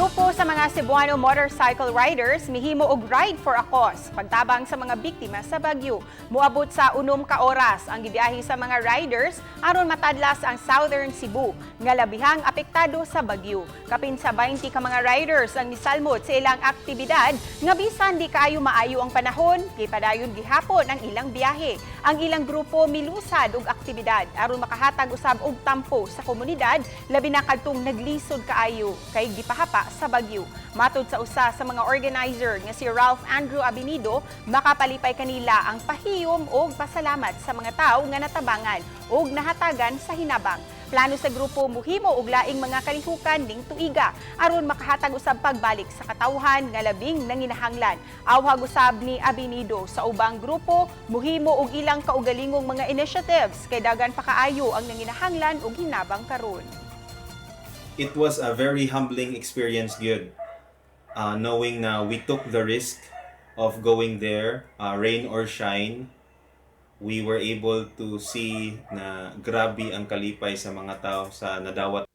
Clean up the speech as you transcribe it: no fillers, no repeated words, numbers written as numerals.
Grupo sa mga Cebuano motorcycle riders mihimo og ride for a cause pagtabang sa mga biktima sa bagyo. Moabot sa 6 ka oras ang gibiyahe sa mga riders aron matadlas ang Southern Cebu nga labihang apektado sa bagyo. Kapin sa 20 ka mga riders ang misalmot sa ilang aktibidad nga bisan di kaayo maayo ang panahon, kay padayon gihapon ang ilang biyahe. Ang ilang grupo milusad og aktibidad aron makahatag usab og tampo sa komunidad labi na kadtong naglisod kaayo kay gipahapa sa bagyo. Matud sa usa sa mga organizer nga si Ralph Andrew Abinido, makapalipay kanila ang pahiyom o pasalamat sa mga tao nga natabangan o nahatagan sa hinabang. Plano sa grupo muhimo og laing mga kalihukan ning tuiga aron makahatag usab pagbalik sa katawhan nga labing nanginahanglan. Awhag usab ni Abinido sa ubang grupo muhimo og ilang kaugalingong mga initiatives kay dagan pa kaayo ang nanginahanglan og hinabang karon. It was a very humbling experience, good. Knowing na we took the risk of going there, rain or shine, we were able to see na grabe ang kalipay sa mga tao sa nadawat